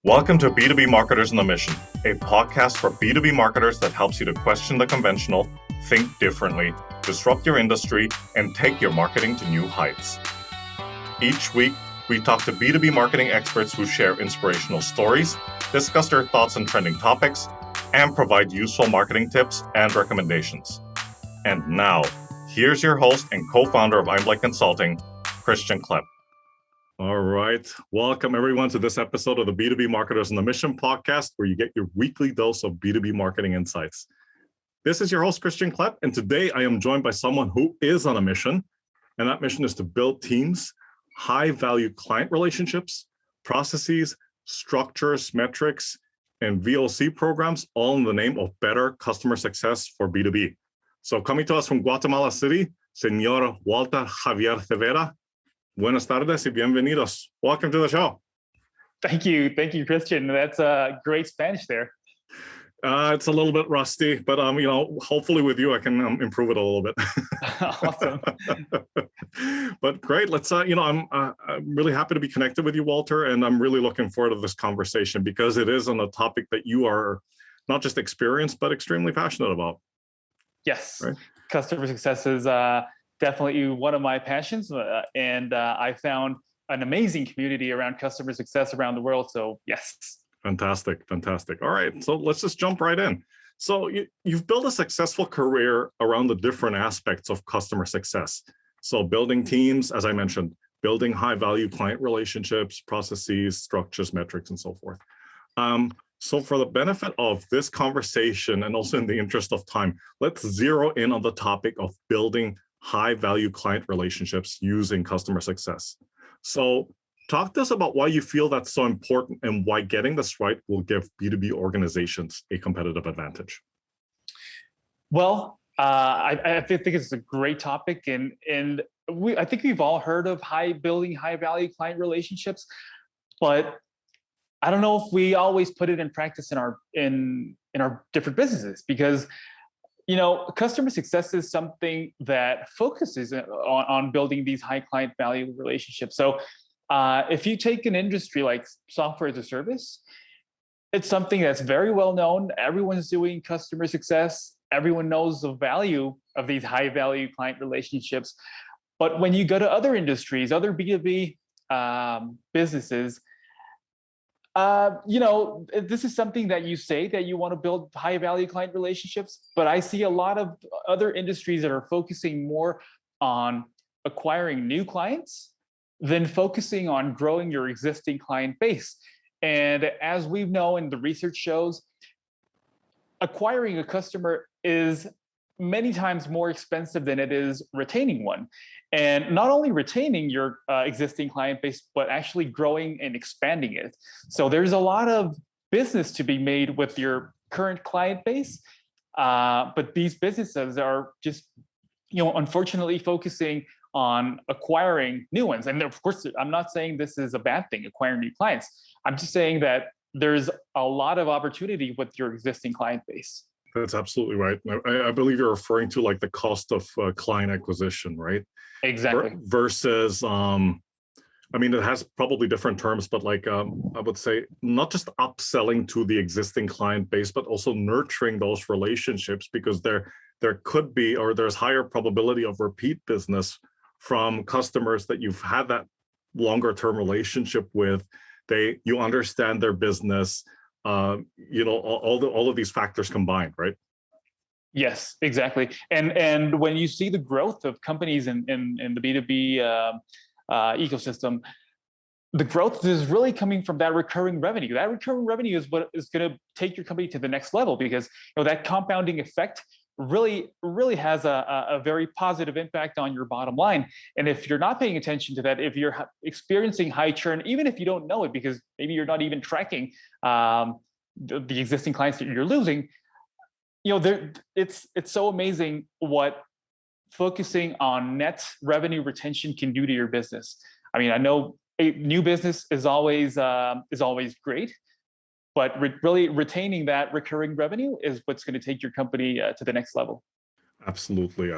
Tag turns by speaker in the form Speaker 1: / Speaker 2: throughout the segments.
Speaker 1: Welcome to B2B Marketers on a Mission, a podcast for B2B marketers that helps you to question the conventional, think differently, disrupt your industry, and take your marketing to new heights. Each week, we talk to B2B marketing experts who share inspirational stories, discuss their thoughts on trending topics, and provide useful marketing tips and recommendations. And now, here's your host and co-founder of Einblick Consulting, Christian Klepp. All right. Welcome, everyone, to this episode of the B2B Marketers on a Mission podcast, where you get your weekly dose of B2B marketing insights. This is your host, Christian Klepp, and today I am joined by someone who is on a mission, and that mission is to build teams, high-value client relationships, processes, structures, metrics, and VOC programs, all in the name of better customer success for B2B. So coming to us from Guatemala City, Señor Walter Javier Zepeda. Buenas tardes y bienvenidos. Welcome to the show.
Speaker 2: Thank you, Christian. That's great Spanish there.
Speaker 1: It's a little bit rusty, but hopefully with you I can improve it a little bit.
Speaker 2: Awesome.
Speaker 1: But great. Let's. I'm really happy to be connected with you, Walter, and I'm really looking forward to this conversation because it is on a topic that you are not just experienced but extremely passionate about.
Speaker 2: Yes,
Speaker 1: right?
Speaker 2: Customer success is definitely one of my passions, and I found an amazing community around customer success around the world. So yes.
Speaker 1: Fantastic. All right, so let's just jump right in. So you've built a successful career around the different aspects of customer success. So building teams, as I mentioned, building high-value client relationships, processes, structures, metrics, and so forth. So for the benefit of this conversation, and also in the interest of time, let's zero in on the topic of building high-value client relationships using customer success. So talk to us about why you feel that's so important and why getting this right will give B2B organizations a competitive advantage.
Speaker 2: Well, I think it's a great topic, and I think we've all heard of building high-value client relationships, but I don't know if we always put it in practice in our different businesses, because customer success is something that focuses on building these high client value relationships. So if you take an industry like software as a service, it's something that's very well known. Everyone's doing customer success. Everyone knows the value of these high value client relationships. But when you go to other industries, other B2B businesses, this is something that you say that you want to build high value client relationships, but I see a lot of other industries that are focusing more on acquiring new clients than focusing on growing your existing client base. And as we know, and the research shows, acquiring a customer is many times more expensive than it is retaining one. And not only retaining your existing client base, but actually growing and expanding it. So there's a lot of business to be made with your current client base. But these businesses are just, unfortunately focusing on acquiring new ones. And of course, I'm not saying this is a bad thing, acquiring new clients. I'm just saying that there's a lot of opportunity with your existing client base.
Speaker 1: That's absolutely right. I believe you're referring to like the cost of client acquisition, right?
Speaker 2: Exactly.
Speaker 1: Versus, it has probably different terms, but I would say not just upselling to the existing client base, but also nurturing those relationships, because there could be, or there's higher probability of repeat business from customers that you've had that longer term relationship with. You understand their business. All of these factors combined, right?
Speaker 2: Yes, exactly. And when you see the growth of companies in the B2B ecosystem, the growth is really coming from that recurring revenue. That recurring revenue is what is going to take your company to the next level, because that compounding effect really has a very positive impact on your bottom line. And if you're not paying attention to that, if you're experiencing high churn, even if you don't know it, because maybe you're not even tracking the existing clients that you're losing, it's so amazing what focusing on net revenue retention can do to your business. I mean, I know a new business is always great, but really retaining that recurring revenue is what's going to take your company to the next level.
Speaker 1: Absolutely.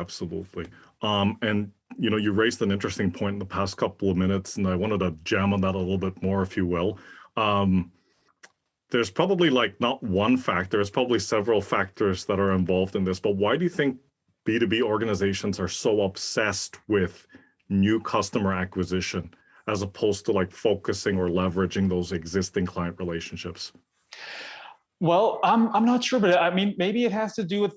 Speaker 1: And you raised an interesting point in the past couple of minutes, and I wanted to jam on that a little bit more, if you will. there's probably like not one factor, there's probably several factors that are involved in this, but why do you think B2B organizations are so obsessed with new customer acquisition as opposed to like focusing or leveraging those existing client relationships?
Speaker 2: Well, I'm not sure, but I mean, maybe it has to do with,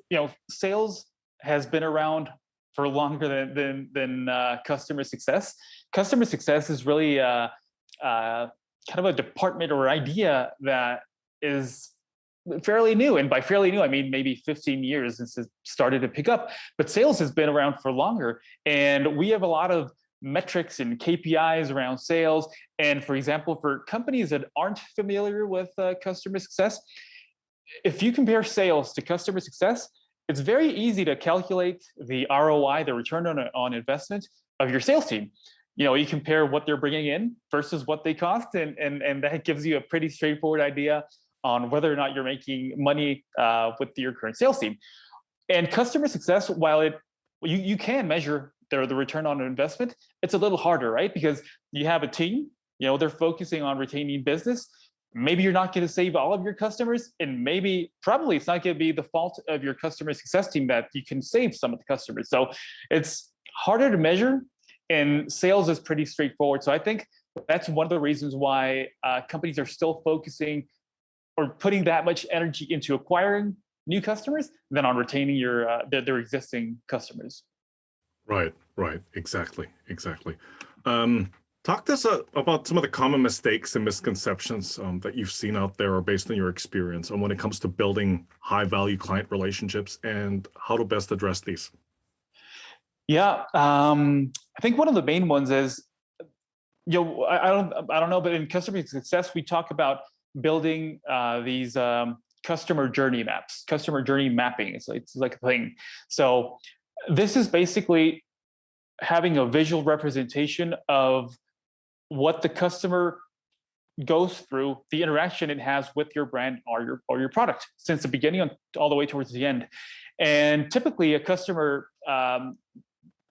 Speaker 2: sales has been around for longer than customer success. Customer success is really kind of a department or idea that is fairly new. And by fairly new, I mean maybe 15 years since it started to pick up. But sales has been around for longer. And we have a lot of metrics and KPIs around sales. And for example, for companies that aren't familiar with customer success, if you compare sales to customer success, it's very easy to calculate the ROI, the return on investment of your sales team. You compare what they're bringing in versus what they cost, and that gives you a pretty straightforward idea on whether or not you're making money with your current sales team. And customer success, while you can measure the return on investment, it's a little harder, right? Because you have a team, they're focusing on retaining business. Maybe you're not going to save all of your customers, and probably it's not going to be the fault of your customer success team that you can save some of the customers. So it's harder to measure, and sales is pretty straightforward. So I think that's one of the reasons why companies are still focusing or putting that much energy into acquiring new customers than on retaining their existing customers.
Speaker 1: Right, exactly. Talk to us about some of the common mistakes and misconceptions that you've seen out there or based on your experience when it comes to building high value client relationships and how to best address these.
Speaker 2: Yeah, I think one of the main ones is, I don't know, but in customer success, we talk about building these customer journey maps, customer journey mapping. It's like a thing. So this is basically having a visual representation of what the customer goes through, the interaction it has with your brand or your product since the beginning all the way towards the end. And typically a customer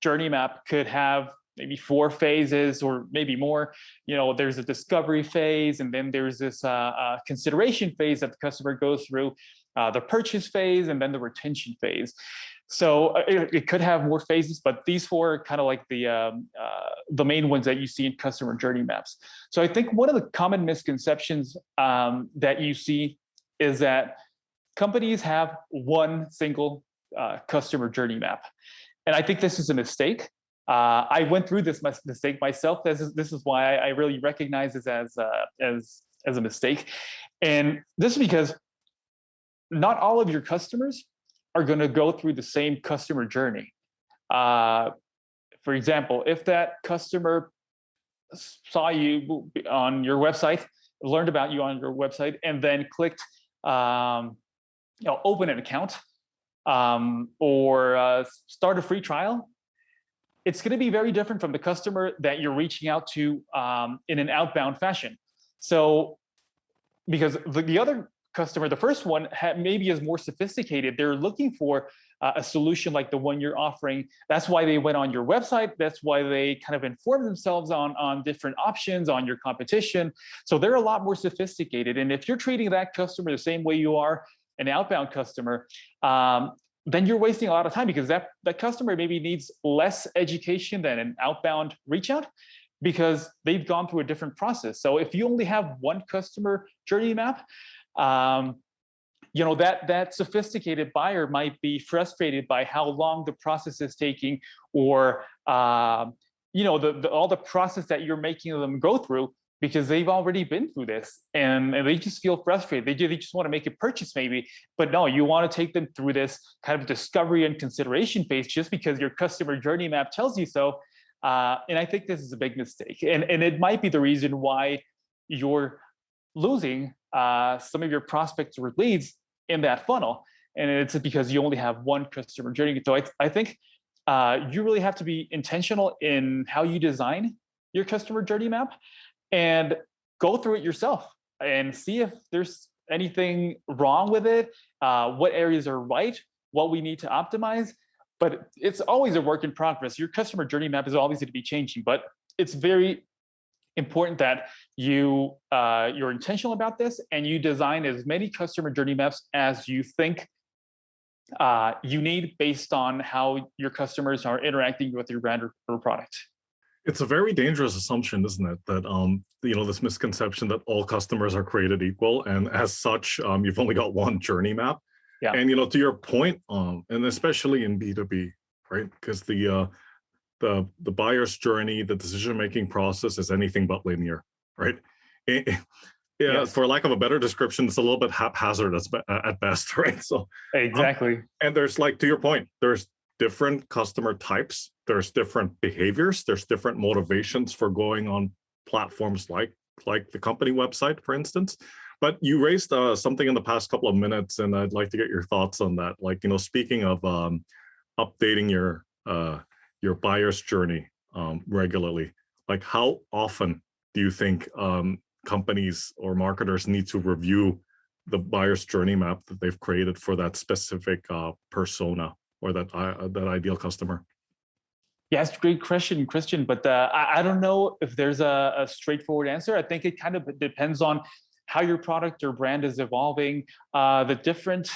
Speaker 2: journey map could have maybe 4 phases or maybe more. There's a discovery phase, and then there's this consideration phase that the customer goes through, the purchase phase, and then the retention phase. So it could have more phases, but these 4 are kind of like the main ones that you see in customer journey maps. So I think one of the common misconceptions that you see is that companies have one single customer journey map. And I think this is a mistake. I went through this mistake myself. This is why I really recognize this as a mistake. And this is because not all of your customers are going to go through the same customer journey. For example, if that customer saw you on your website, learned about you on your website, and then clicked open an account or start a free trial, it's going to be very different from the customer that you're reaching out to in an outbound fashion. So because the other customer, the first one, maybe is more sophisticated. They're looking for a solution like the one you're offering. That's why they went on your website. That's why they kind of informed themselves on different options, on your competition. So they're a lot more sophisticated. And if you're treating that customer the same way you are an outbound customer, then you're wasting a lot of time, because that customer maybe needs less education than an outbound reach out, because they've gone through a different process. So if you only have one customer journey map, that sophisticated buyer might be frustrated by how long the process is taking, or all the process that you're making them go through, because they've already been through this and they just feel frustrated. They just want to make a purchase maybe, but no, you want to take them through this kind of discovery and consideration phase just because your customer journey map tells you so. And I think this is a big mistake, and it might be the reason why you're losing some of your prospects or leads in that funnel. And it's because you only have one customer journey. So I think you really have to be intentional in how you design your customer journey map, and go through it yourself and see if there's anything wrong with it, what areas are right, what we need to optimize. But it's always a work in progress. Your customer journey map is always going to be changing, but it's very important that you're intentional about this and you design as many customer journey maps as you think you need based on how your customers are interacting with your brand or product.
Speaker 1: It's a very dangerous assumption, isn't it? That this misconception that all customers are created equal, and as such, you've only got one journey map.
Speaker 2: Yeah.
Speaker 1: And to your point, and especially in B2B, right? Because the buyer's journey, the decision-making process is anything but linear, right?
Speaker 2: Yes.
Speaker 1: For lack of a better description, it's a little bit haphazard at best, right? So
Speaker 2: exactly.
Speaker 1: And there's, like, to your point, there's different customer types, there's different behaviors, there's different motivations for going on platforms like the company website, for instance. But you raised something in the past couple of minutes, and I'd like to get your thoughts on that. Like, speaking of updating your buyer's journey regularly, like, how often do you think companies or marketers need to review the buyer's journey map that they've created for that specific persona or that ideal customer?
Speaker 2: Yeah, it's a great question, Christian. But I don't know if there's a straightforward answer. I think it kind of depends on how your product or brand is evolving, the different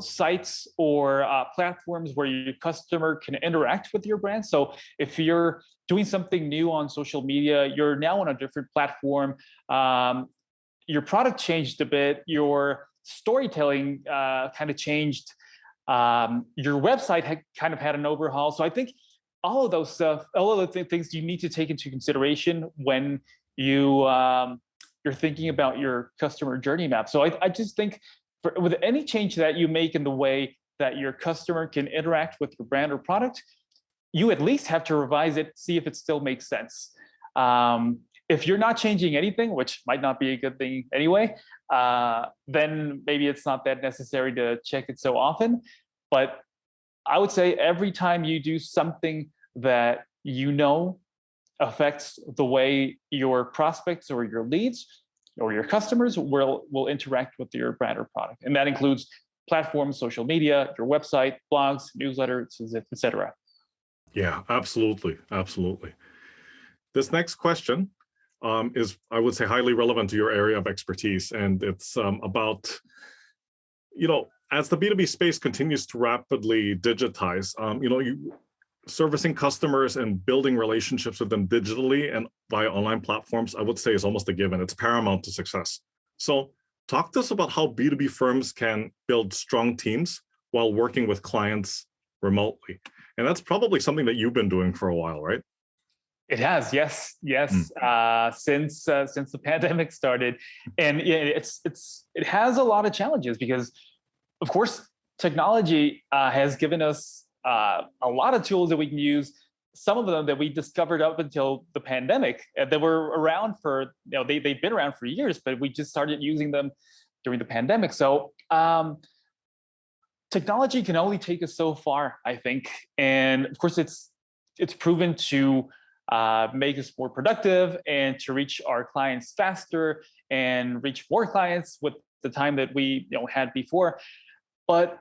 Speaker 2: sites or platforms where your customer can interact with your brand. So if you're doing something new on social media, you're now on a different platform. Your product changed a bit. Your storytelling kind of changed. Your website kind of had an overhaul. So I think all of those stuff, all of the things you need to take into consideration when you're thinking about your customer journey map. So I just think with any change that you make in the way that your customer can interact with your brand or product, you at least have to revise it, see if it still makes sense. If you're not changing anything, which might not be a good thing anyway, then maybe it's not that necessary to check it so often. But I would say every time you do something that affects the way your prospects or your leads or your customers will interact with your brand or product. And that includes platforms, social media, your website, blogs, newsletters, etc.
Speaker 1: Yeah, absolutely. Absolutely. This next question is, I would say, highly relevant to your area of expertise. And it's about, as the B2B space continues to rapidly digitize, servicing customers and building relationships with them digitally and via online platforms, I would say, is almost a given. It's paramount to success. So talk to us about how B2B firms can build strong teams while working with clients remotely. And that's probably something that you've been doing for a while, right?
Speaker 2: It has, yes. Since the pandemic started, and it has a lot of challenges because, of course, technology has given us a lot of tools that we can use. Some of them that we discovered up until the pandemic that were around for, they've been around for years, but we just started using them during the pandemic. So technology can only take us so far, I think, and of course, it's proven to make us more productive and to reach our clients faster and reach more clients with the time that we had before. But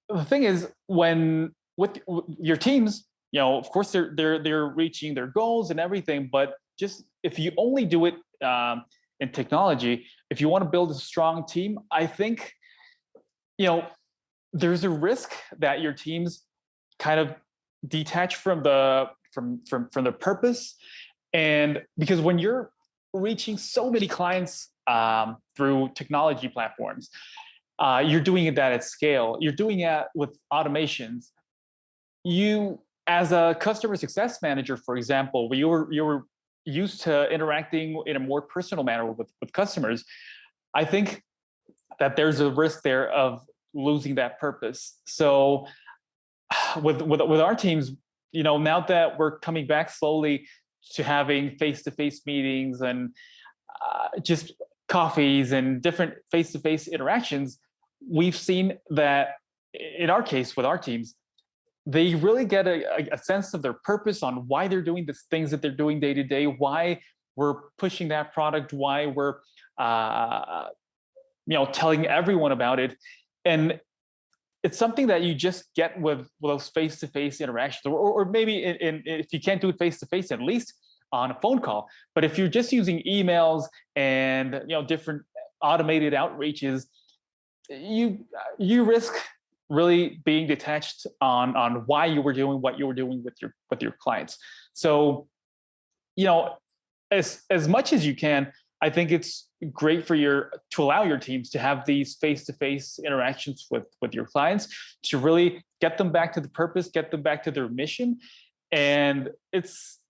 Speaker 2: the thing is, when with your teams, of course they're reaching their goals and everything, but just if you only do it in technology, if you want to build a strong team, I think there's a risk that your teams kind of detach from the purpose. And because when you're reaching so many clients through technology platforms, you're doing that at scale, you're doing it with automations. You, as a customer success manager, for example, where you were used to interacting in a more personal manner with customers, I think that there's a risk there of losing that purpose. So with our teams, now that we're coming back slowly to having face-to-face meetings and just coffees and different face-to-face interactions, we've seen that in our case with our teams, they really get a sense of their purpose on why they're doing the things that they're doing day to day, why we're pushing that product, why we're telling everyone about it. And it's something that you just get with those face-to-face interactions, or maybe if you can't do it face-to-face, at least on a phone call. But if you're just using emails and different automated outreaches, you risk really being detached on why you were doing what you were doing with your clients. So, as much as you can, I think it's great to allow your teams to have these face-to-face interactions with your clients, to really get them back to the purpose, get them back to their mission. And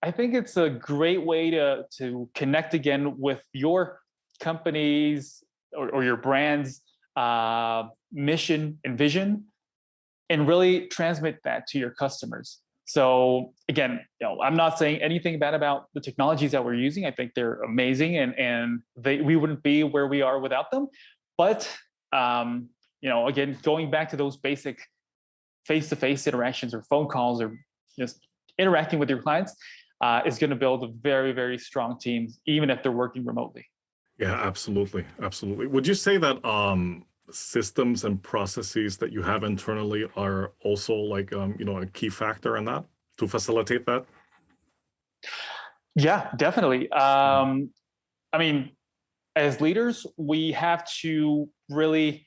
Speaker 2: I think it's a great way to connect again with your company's or your brand's mission and vision, and really transmit that to your customers. So again, I'm not saying anything bad about the technologies that we're using. I think they're amazing, and we wouldn't be where we are without them. But again, going back to those basic face-to-face interactions or phone calls or just interacting with your clients is going to build a very, very strong team, even if they're working remotely.
Speaker 1: Yeah, absolutely. Absolutely. Would you say that systems and processes that you have internally are also like, a key factor in that to facilitate that?
Speaker 2: Yeah, definitely. I mean, as leaders, we have to really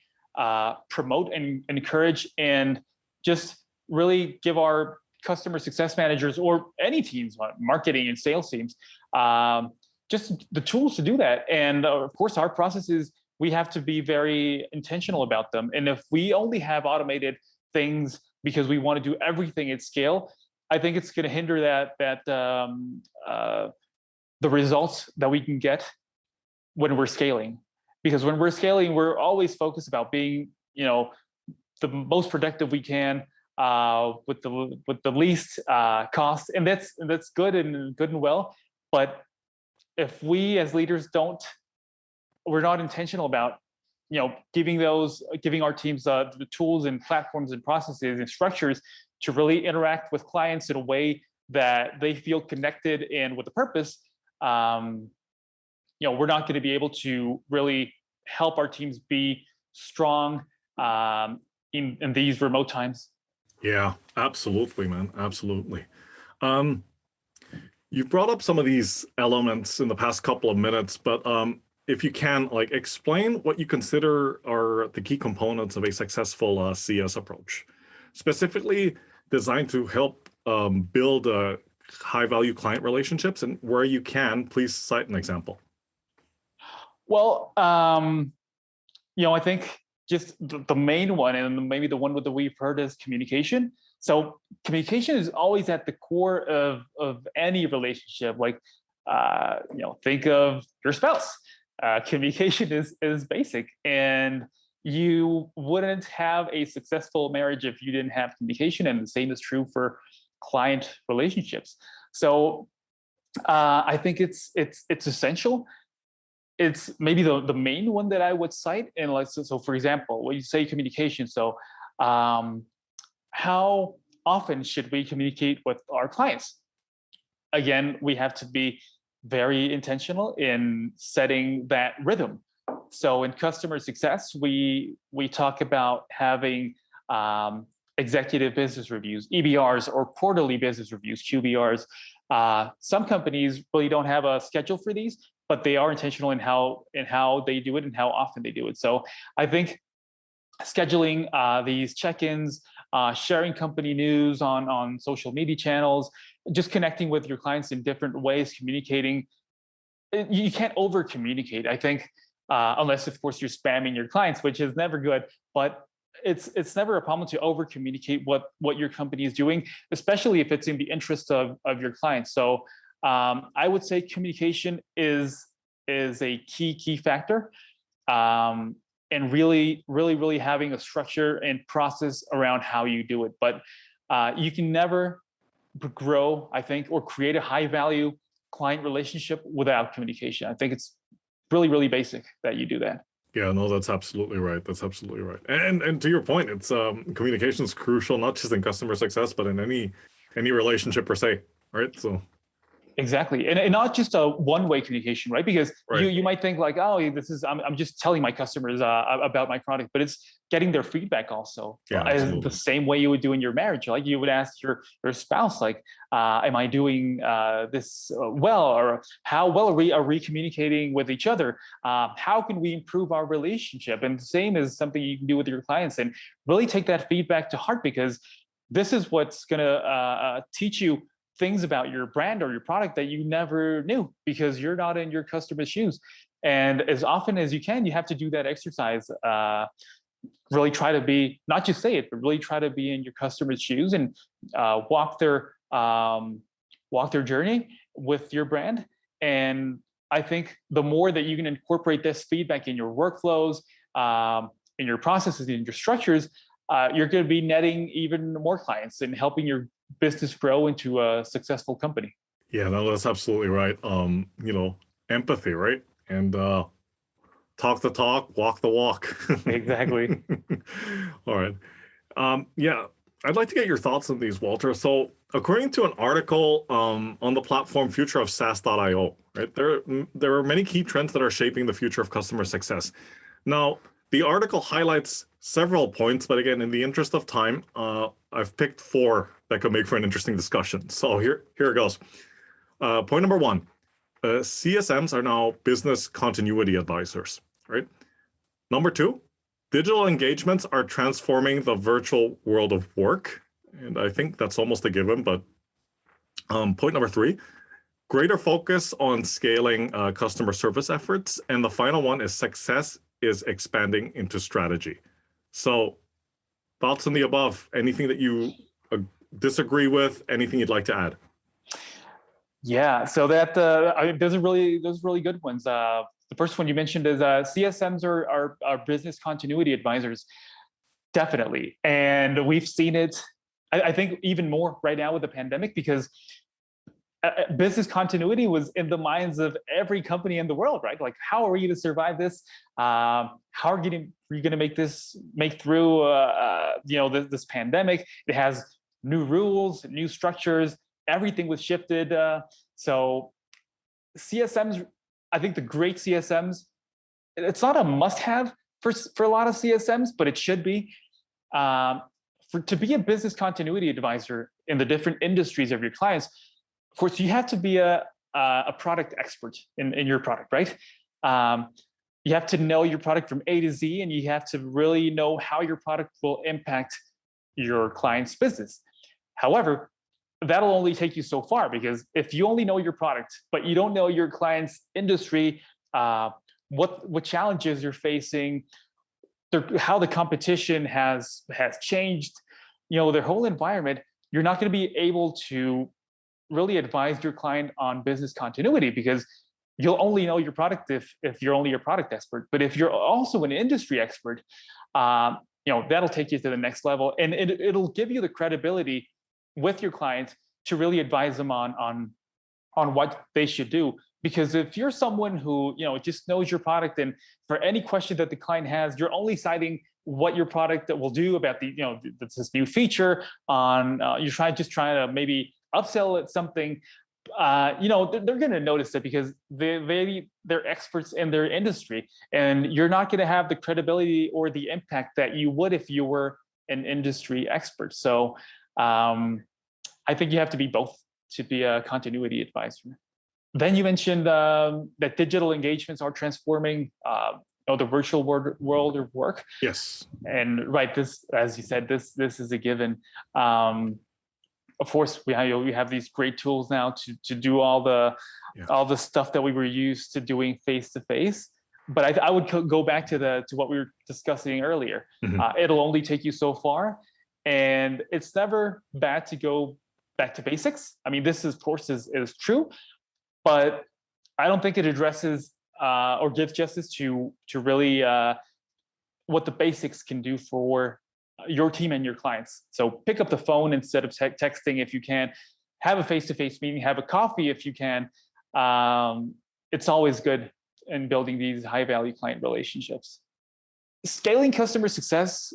Speaker 2: promote and encourage and just really give our customer success managers or any teams, marketing and sales teams, just the tools to do that. And of course, our processes, we have to be very intentional about them. And if we only have automated things because we want to do everything at scale, I think it's going to hinder the results that we can get when we're scaling. Because when we're scaling, we're always focused about being, the most productive we can with the least cost, and that's good and well. But if we as leaders we're not intentional about giving our teams the tools and platforms and processes and structures to really interact with clients in a way that they feel connected and with a purpose, we're not going to be able to really help our teams be strong in these remote times.
Speaker 1: Yeah, absolutely, man. Absolutely. You brought up some of these elements in the past couple of minutes, but if you can, explain what you consider are the key components of a successful CS approach, specifically designed to help build high-value client relationships, and where you can, please cite an example.
Speaker 2: Well, I think just the main one, and maybe the one that we've heard, is communication. So communication is always at the core of any relationship. Think of your spouse. Communication is basic, and you wouldn't have a successful marriage if you didn't have communication, and the same is true for client relationships. So I think it's essential. It's maybe the main one that I would cite. And so for example, when you say communication, so how often should we communicate with our clients? Again, we have to be very intentional in setting that rhythm. So in customer success, we talk about having executive business reviews, EBRs, or quarterly business reviews, QBRs. Some companies really don't have a schedule for these, but they are intentional in how they do it and how often they do it. So I think scheduling these check-ins, sharing company news on social media channels, just connecting with your clients in different ways, communicating. You can't over communicate, I think, unless of course you're spamming your clients, which is never good. But it's never a problem to over communicate what your company is doing, especially if it's in the interest of your clients. So I would say communication is a key factor, and really having a structure and process around how you do it. But you can never grow, I think, or create a high value client relationship without communication. I think it's really basic that you do that.
Speaker 1: Yeah, no, that's absolutely right. That's absolutely right. And to your point, it's communication is crucial, not just in customer success, but in any relationship per se, right? So
Speaker 2: Exactly. And not just a one-way communication, right? Because
Speaker 1: Right.
Speaker 2: you might think like, oh, this is, I'm just telling my customers about my product, but it's getting their feedback also.
Speaker 1: Yeah,
Speaker 2: The
Speaker 1: absolutely.
Speaker 2: same way you would do in your marriage. Like you would ask your spouse, like, am I doing this well? Or how well are we communicating with each other? How can we improve our relationship? And the same is something you can do with your clients, and really take that feedback to heart, because this is what's going to teach you things about your brand or your product that you never knew, because you're not in your customer's shoes. And as often as you can, you have to do that exercise. Really try to be, not just say it, but really try to be in your customer's shoes, and walk their journey with your brand. And I think the more that you can incorporate this feedback in your workflows, in your processes, in your structures, you're going to be netting even more clients and helping your business grow into a successful company.
Speaker 1: Yeah, no, that's absolutely right. Empathy, right? And talk the talk, walk the walk.
Speaker 2: Exactly.
Speaker 1: All right. Yeah, I'd like to get your thoughts on these, Walter. So, according to an article on the platform Future of SaaS.io, right, there are many key trends that are shaping the future of customer success. Now, the article highlights several points, but again, in the interest of time, I've picked 4 that could make for an interesting discussion. So here it goes. Point number 1, CSMs are now business continuity advisors, right? Number 2, digital engagements are transforming the virtual world of work. And I think that's almost a given, but point number 3, greater focus on scaling customer service efforts. And the final one is success is expanding into strategy. So thoughts on the above, anything that you disagree with, anything you'd like to add?
Speaker 2: Yeah, so that those are really good ones. The first one you mentioned is CSMs are business continuity advisors, definitely, and we've seen it. I think even more right now with the pandemic, because business continuity was in the minds of every company in the world, right? Like, how are we going to survive this? How are you going to make through this pandemic? It has new rules, new structures. Everything was shifted. So CSMs, I think the great CSMs, it's not a must-have for a lot of CSMs, but it should be. To be a business continuity advisor in the different industries of your clients, of course, you have to be a product expert in your product, right? You have to know your product from A to Z, and you have to really know how your product will impact your client's business. However, that'll only take you so far, because if you only know your product, but you don't know your client's industry, what challenges you're facing, how the competition has changed, their whole environment, you're not going to be able to really advise your client on business continuity, because you'll only know your product if you're only a product expert. But if you're also an industry expert, that'll take you to the next level, and it'll give you the credibility with your clients to really advise them on what they should do. Because if you're someone who just knows your product, and for any question that the client has, you're only citing what your product will do about this new feature, on you're trying to maybe upsell it something, they're going to notice it, because they're experts in their industry, and you're not going to have the credibility or the impact that you would if you were an industry expert. So I think you have to be both to be a continuity advisor. Then you mentioned that digital engagements are transforming the virtual world of work.
Speaker 1: Yes.
Speaker 2: And right, this, as you said, this is a given. Of course, we have these great tools now to do all the stuff that we were used to doing face to face. But I would go back to what we were discussing earlier.
Speaker 1: Mm-hmm.
Speaker 2: It'll only take you so far, and it's never bad to go back to basics. I mean, this is, of course, is true, but I don't think it addresses or gives justice to really what the basics can do for your team and your clients. So pick up the phone instead of texting if you can. Have a face-to-face meeting. Have a coffee if you can. It's always good in building these high-value client relationships. Scaling customer success.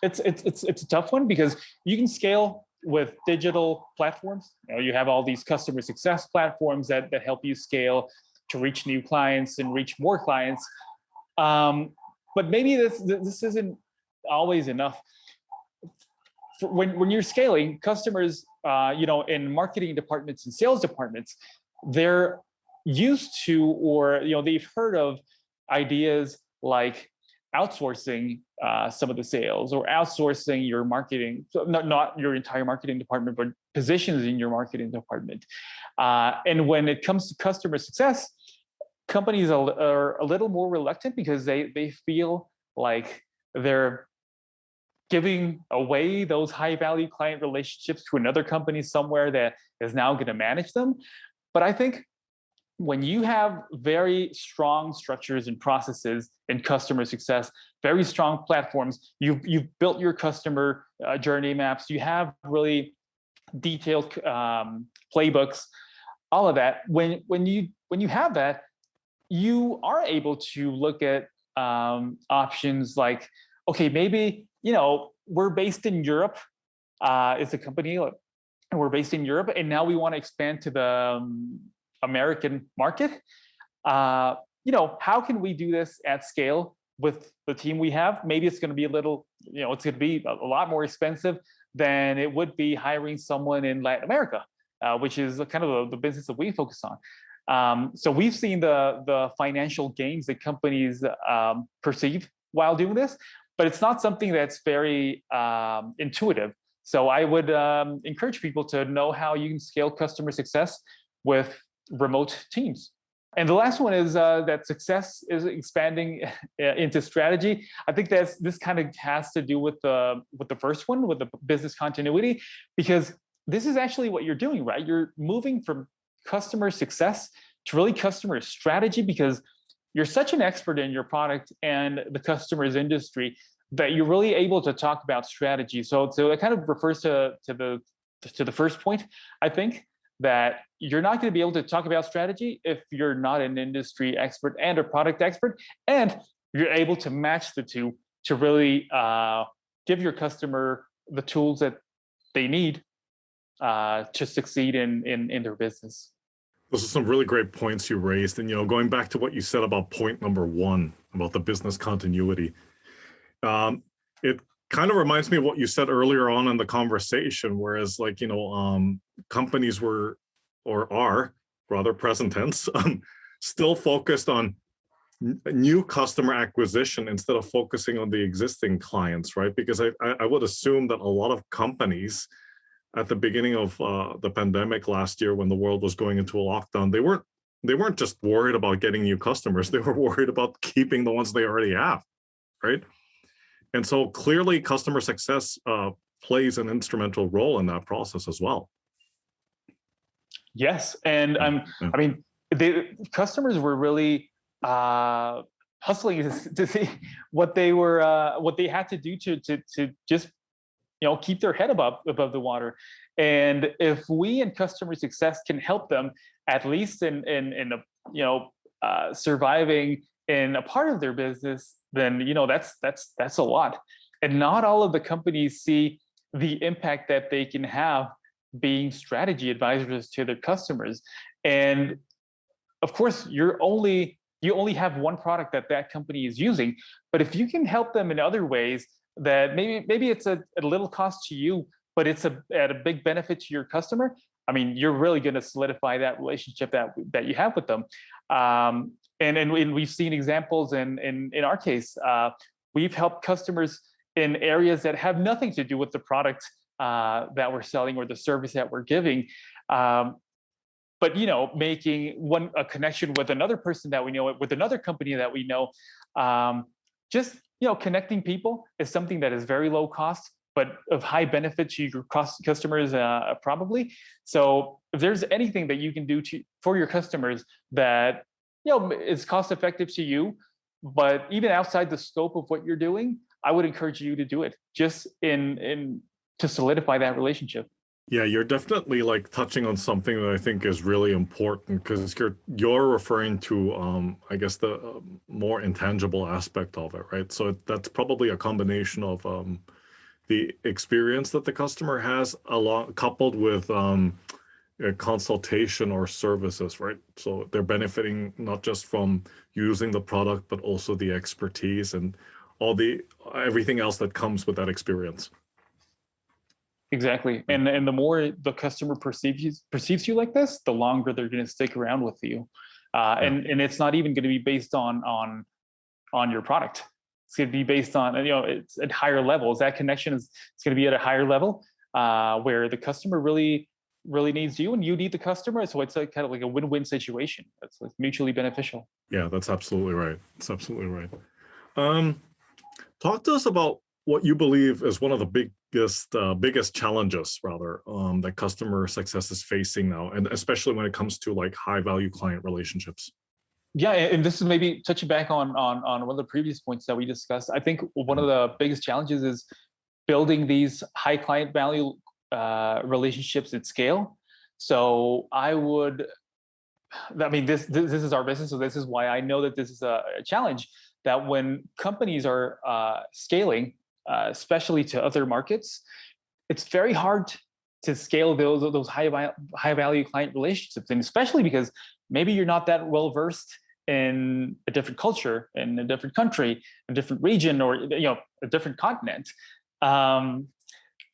Speaker 2: It's a tough one, because you can scale with digital platforms. You have all these customer success platforms that help you scale to reach new clients and reach more clients. But maybe this isn't always enough. When you're scaling, customers, in marketing departments and sales departments, they're used to, or they've heard of ideas like outsourcing some of the sales, or outsourcing your marketing, so not your entire marketing department, but positions in your marketing department. And when it comes to customer success, companies are a little more reluctant because they feel like they're giving away those high value client relationships to another company somewhere that is now going to manage them. But I think when you have very strong structures and processes in customer success, very strong platforms, you've built your customer journey maps, you have really detailed playbooks, all of that. When you have that, you are able to look at options like, okay, maybe we're based in Europe. It's a company, and we're based in Europe, and now we want to expand to the American market. How can we do this at scale with the team we have? Maybe it's going to be a little, it's going to be a lot more expensive than it would be hiring someone in Latin America, which is kind of the business that we focus on. So we've seen the financial gains that companies perceive while doing this, but it's not something that's very intuitive. So I would encourage people to know how you can scale customer success with remote teams. And the last one is that success is expanding into strategy. I think this kind of has to do with the first one, with the business continuity, because this is actually what you're doing, right? You're moving from customer success to really customer strategy, because you're such an expert in your product and the customer's industry that you're really able to talk about strategy. So it kind of refers to the first point, I think, that you're not going to be able to talk about strategy if you're not an industry expert and a product expert, and you're able to match the two to really give your customer the tools that they need to succeed in their business.
Speaker 1: Those are some really great points you raised. And, going back to what you said about point number one, about the business continuity, it kind of reminds me of what you said earlier on in the conversation, whereas companies were, or are rather, present tense, still focused on new customer acquisition instead of focusing on the existing clients, right? Because I would assume that a lot of companies at the beginning of the pandemic last year, when the world was going into a lockdown, they weren't just worried about getting new customers, they were worried about keeping the ones they already have, right? And so clearly customer success plays an instrumental role in that process as well.
Speaker 2: Yes, and I mean, the customers were really hustling to see what they had to do to just keep their head above the water. And if we in customer success can help them at least in surviving in a part of their business, then that's a lot. And not all of the companies see the impact that they can have being strategy advisors to their customers. And of course, you only have one product that company is using, but if you can help them in other ways, that maybe it's a little cost to you, but it's at a big benefit to your customer, I mean, you're really going to solidify that relationship that you have with them. And we've seen examples in our case. We've helped customers in areas that have nothing to do with the product that we're selling or the service that we're giving. But making a connection with another person that we know, with another company that we know, just connecting people is something that is very low cost, but of high benefit to your customers, probably. So if there's anything that you can do for your customers that is cost effective to you, but even outside the scope of what you're doing, I would encourage you to do it, just to solidify that relationship.
Speaker 1: Yeah, you're definitely touching on something that I think is really important, because you're referring to I guess the more intangible aspect of it, right? So that's probably a combination of the experience that the customer has along coupled with a consultation or services, right? So they're benefiting not just from using the product, but also the expertise and everything else that comes with that experience.
Speaker 2: Exactly. And the more the customer perceives you like this, the longer they're going to stick around with you. And it's not even going to be based on your product. It's going to be based on, it's at higher levels. That connection it's going to be at a higher level where the customer really needs you and you need the customer. So it's kind of like a win-win situation. It's like mutually beneficial.
Speaker 1: Yeah, that's absolutely right. That's absolutely right. Talk to us about what you believe is one of the biggest challenges, rather, that customer success is facing now, and especially when it comes to like high value client relationships.
Speaker 2: Yeah, and this is maybe touching back on one of the previous points that we discussed. I think one of the biggest challenges is building these high client value relationships at scale. So this is our business, so this is why I know that this is a challenge. That when companies are scaling, especially to other markets, it's very hard to scale those high value client relationships, and especially because maybe you're not that well versed in a different culture, in a different country, a different region, or a different continent.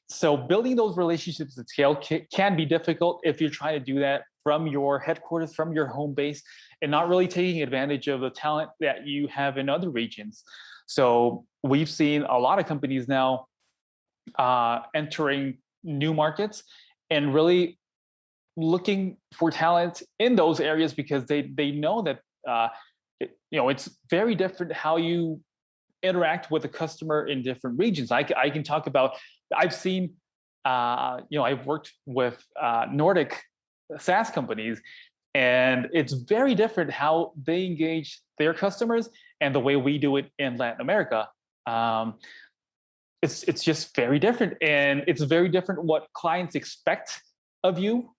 Speaker 2: So building those relationships at scale can be difficult if you're trying to do that from your headquarters, from your home base, and not really taking advantage of the talent that you have in other regions. So we've seen a lot of companies now entering new markets and really looking for talent in those areas because they know that it's very different how you interact with a customer in different regions. I can talk about, I've seen, I've worked with Nordic SaaS companies, and it's very different how they engage their customers and the way we do it in Latin America. It's just very different, and it's very different what clients expect of you.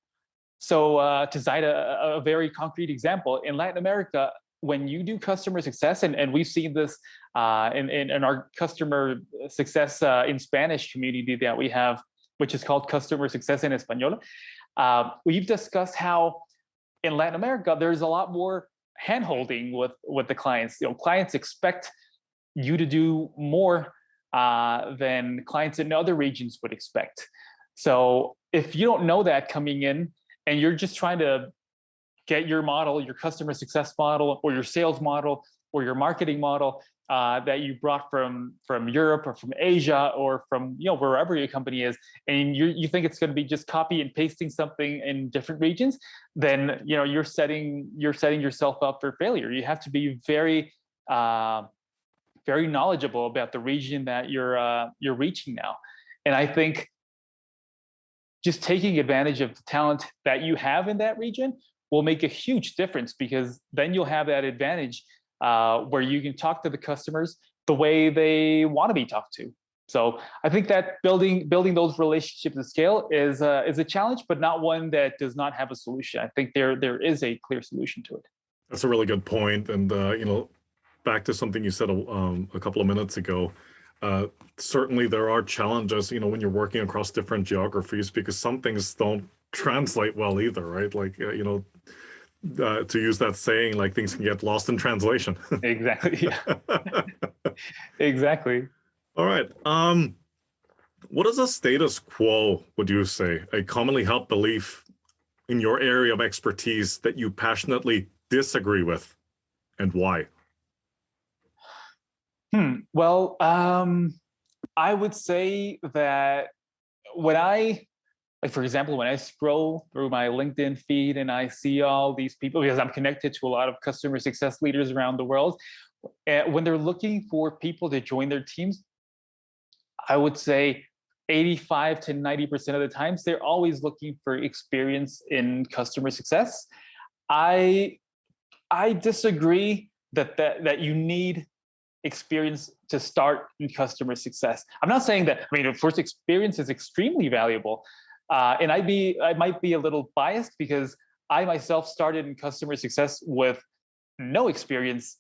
Speaker 2: So to cite a very concrete example, in Latin America, when you do customer success, and we've seen this in our customer success in Spanish community that we have, which is called Customer Success en Español, we've discussed how in Latin America, there's a lot more handholding with the clients. Clients expect you to do more than clients in other regions would expect. So if you don't know that coming in, and you're just trying to get your model, your customer success model, or your sales model, or your marketing model that you brought from Europe or from Asia or from wherever your company is, and you think it's going to be just copy and pasting something in different regions, then you're setting yourself up for failure. You have to be very very knowledgeable about the region that you're reaching now. And I think just taking advantage of the talent that you have in that region will make a huge difference, because then you'll have that advantage where you can talk to the customers the way they want to be talked to. So I think that building those relationships at scale is a challenge, but not one that does not have a solution. I think there is a clear solution to it.
Speaker 1: That's a really good point. And back to something you said a couple of minutes ago. Certainly there are challenges, when you're working across different geographies, because some things don't translate well either, right? Like, to use that saying, like things can get lost in translation.
Speaker 2: Exactly. Yeah. Exactly.
Speaker 1: All right. What is a status quo, would you say, a commonly held belief in your area of expertise that you passionately disagree with, and why?
Speaker 2: Well, I would say that for example, when I scroll through my LinkedIn feed and I see all these people, because I'm connected to a lot of customer success leaders around the world, when they're looking for people to join their teams, I would say 85 to 90% of the times, they're always looking for experience in customer success. I disagree that you need experience to start in customer success. I'm not saying that. Of course, experience is extremely valuable, and I might be a little biased because I myself started in customer success with no experience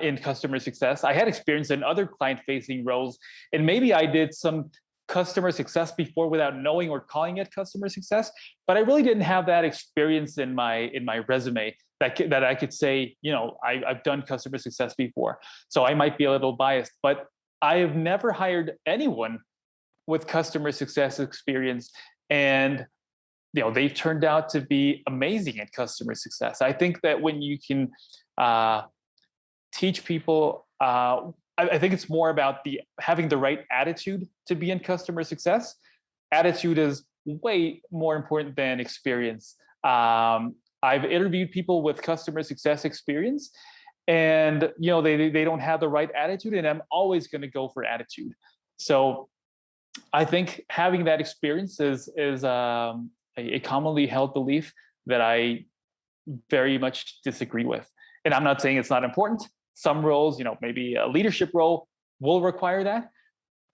Speaker 2: in customer success. I had experience in other client-facing roles, and maybe I did some customer success before without knowing or calling it customer success, but I really didn't have that experience in my resume that I could say, I've done customer success before. So I might be a little biased, but I have never hired anyone with customer success experience, and they've turned out to be amazing at customer success. I think that when you can teach people, I think it's more about having the right attitude to be in customer success. Attitude is way more important than experience. I've interviewed people with customer success experience, and they don't have the right attitude, and I'm always going to go for attitude. So I think having that experience is a commonly held belief that I very much disagree with. And I'm not saying it's not important. Some roles, maybe a leadership role will require that.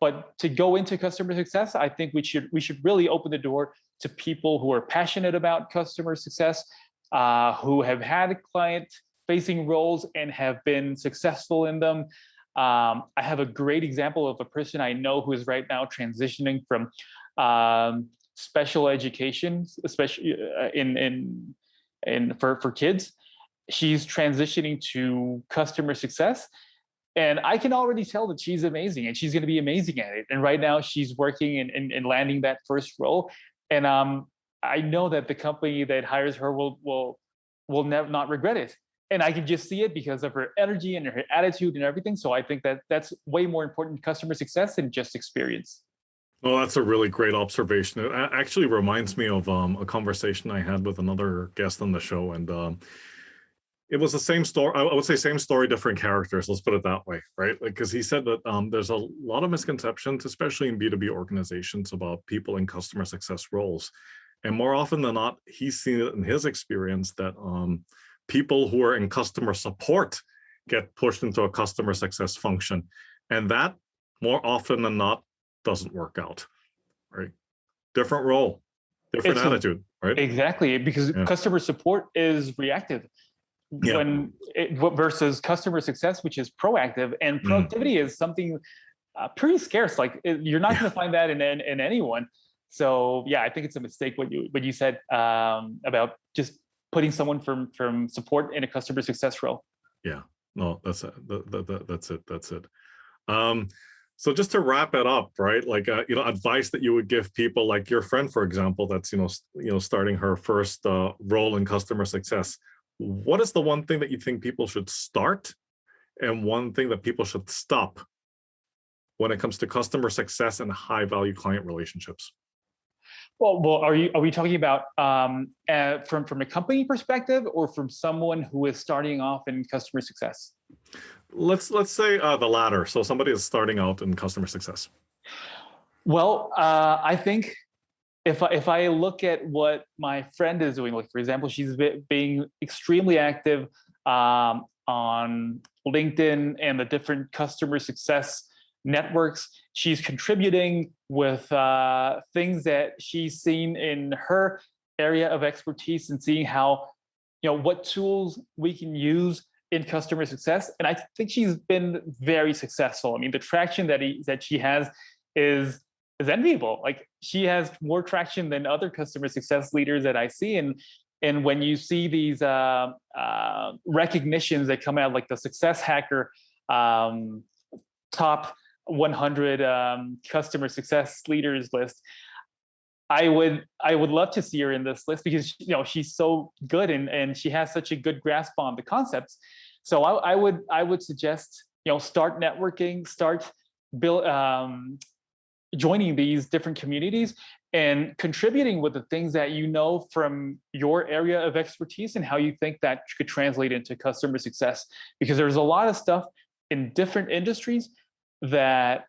Speaker 2: But to go into customer success, I think we should really open the door to people who are passionate about customer success, who have had client-facing roles and have been successful in them. I have a great example of a person I know who is right now transitioning from special education, especially for kids. She's transitioning to customer success, and I can already tell that she's amazing, and she's going to be amazing at it. And right now, she's working and landing that first role. And I know that the company that hires her will never not regret it. And I can just see it because of her energy and her attitude and everything. So I think that that's way more important customer success than just experience.
Speaker 3: Well, that's a really great observation. It actually reminds me of a conversation I had with another guest on the show, and it was the same story. I would say same story, different characters. Let's put it that way, right? Because he said that there's a lot of misconceptions, especially in B2B organizations, about people in customer success roles. And more often than not, he's seen it in his experience that people who are in customer support get pushed into a customer success function. And that more often than not doesn't work out, right? Different role, different attitude, right?
Speaker 2: Exactly, because customer support is reactive. Versus customer success, which is proactive, and productivity is something pretty scarce. Like you're not going to find that in anyone. So yeah, I think it's a mistake what you said about just putting someone from support in a customer success role.
Speaker 3: Yeah, no, that's it. So just to wrap it up, right? Like advice that you would give people, like your friend, for example, that's starting her first role in customer success. What is the one thing that you think people should start, and one thing that people should stop when it comes to customer success and high value client relationships?
Speaker 2: Well, are we talking about from a company perspective, or from someone who is starting off in customer success?
Speaker 3: Let's say the latter. So somebody is starting out in customer success.
Speaker 2: Well, I think if I look at what my friend is doing, like for example, she's being extremely active on LinkedIn and the different customer success networks. She's contributing with things that she's seen in her area of expertise, and seeing how, what tools we can use in customer success. And I think she's been very successful. I mean, the traction that she has is enviable. Like she has more traction than other customer success leaders that I see. And when you see these recognitions that come out, like the Success Hacker top 100 customer success leaders list, I would love to see her in this list, because she's so good and she has such a good grasp on the concepts. So I would suggest start networking, start joining these different communities and contributing with the things that from your area of expertise, and how you think that could translate into customer success. Because there's a lot of stuff in different industries that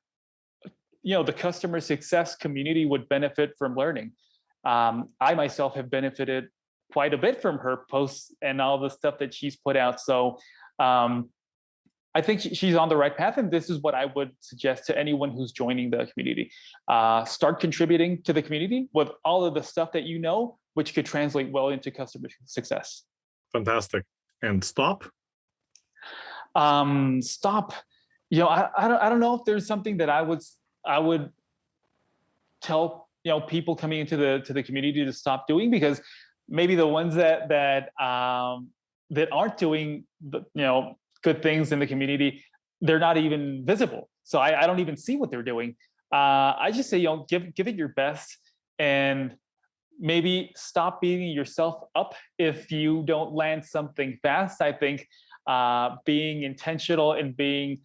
Speaker 2: the customer success community would benefit from learning. I myself have benefited quite a bit from her posts and all the stuff that she's put out. So I think she's on the right path, and this is what I would suggest to anyone who's joining the community. Start contributing to the community with all of the stuff that which could translate well into customer success.
Speaker 3: Fantastic. And stop?
Speaker 2: Stop. I don't know if there's something that I would tell people coming into the community to stop doing, because maybe the ones that aren't doing good things in the community, they're not even visible. So I don't even see what they're doing. I just say, give it your best, and maybe stop beating yourself up if you don't land something fast. I think being intentional and being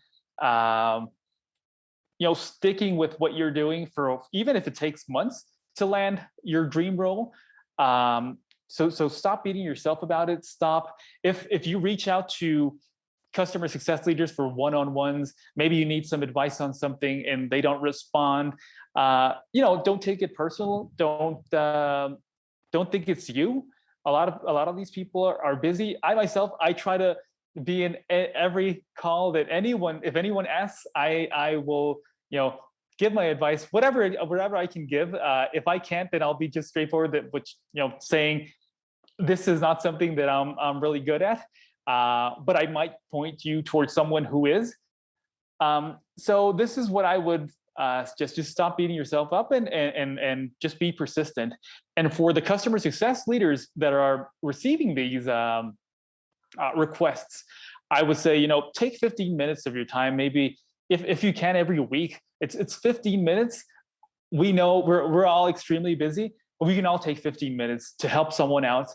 Speaker 2: sticking with what you're doing for, even if it takes months to land your dream role. So stop beating yourself about it. Stop. If you reach out to customer success leaders for one-on-ones, maybe you need some advice on something and they don't respond, don't take it personal. Don't think it's you. A lot of these people are busy. I myself, I try to be in every call that if anyone asks, I will, give my advice, whatever I can give. If I can't, then I'll be just straightforward, saying this is not something that I'm really good at. But I might point you towards someone who is. So this is what I would just stop beating yourself up and just be persistent. And for the customer success leaders that are receiving these requests, I would say, take 15 minutes of your time, maybe if you can every week. It's 15 minutes. We know we're all extremely busy, but we can all take 15 minutes to help someone out,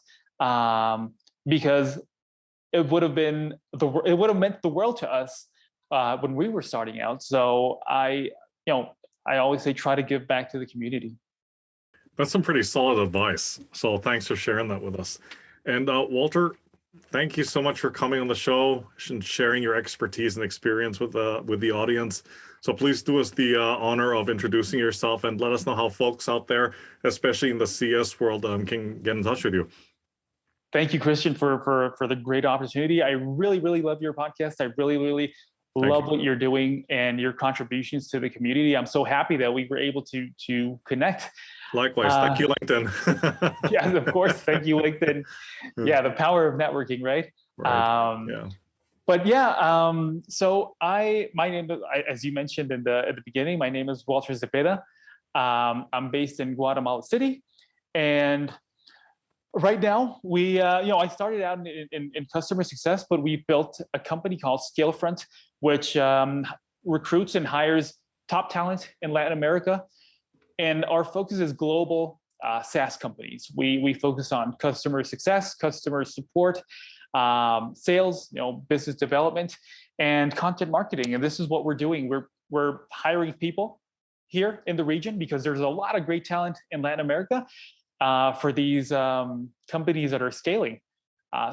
Speaker 2: because it would have meant the world to us when we were starting out. So I always say, try to give back to the community.
Speaker 3: That's some pretty solid advice. So thanks for sharing that with us. And Walter, thank you so much for coming on the show and sharing your expertise and experience with the audience. So please do us the honor of introducing yourself and let us know how folks out there, especially in the CS world, can get in touch with you.
Speaker 2: Thank you, Christian, for the great opportunity. I really, really love your podcast. I really, really love what you're doing and your contributions to the community. I'm so happy that we were able to connect.
Speaker 3: Likewise. Thank you, LinkedIn.
Speaker 2: Yes, of course. Thank you, LinkedIn. Yeah, the power of networking, right?
Speaker 3: Right. Yeah.
Speaker 2: But yeah, so my name, as you mentioned at the beginning, my name is Walter Zepeda. I'm based in Guatemala City, and right now, I started out in customer success, but we built a company called Scalefront, which recruits and hires top talent in Latin America. And our focus is global SaaS companies. We focus on customer success, customer support, sales, business development, and content marketing. And this is what we're doing. We're hiring people here in the region because there's a lot of great talent in Latin America. For these companies that are scaling.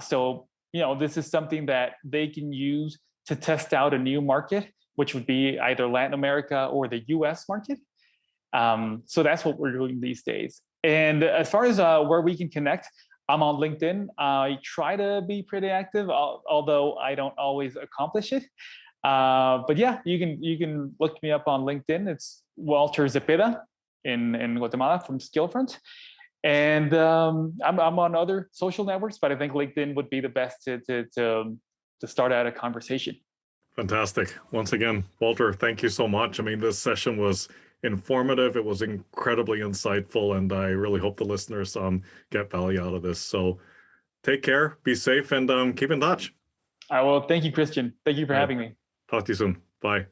Speaker 2: So, this is something that they can use to test out a new market, which would be either Latin America or the US market. So that's what we're doing these days. And as far as where we can connect, I'm on LinkedIn. I try to be pretty active, although I don't always accomplish it. But yeah, you can look me up on LinkedIn. It's Walter Zepeda in Guatemala from Scalefront. And I'm on other social networks, but I think LinkedIn would be the best to start out a conversation.
Speaker 3: Fantastic. Once again, Walter, thank you so much. I mean, this session was informative. It was incredibly insightful, and I really hope the listeners get value out of this. So take care, be safe, and keep in touch.
Speaker 2: I will. Thank you, Christian. Thank you for having me.
Speaker 3: Talk to you soon. Bye.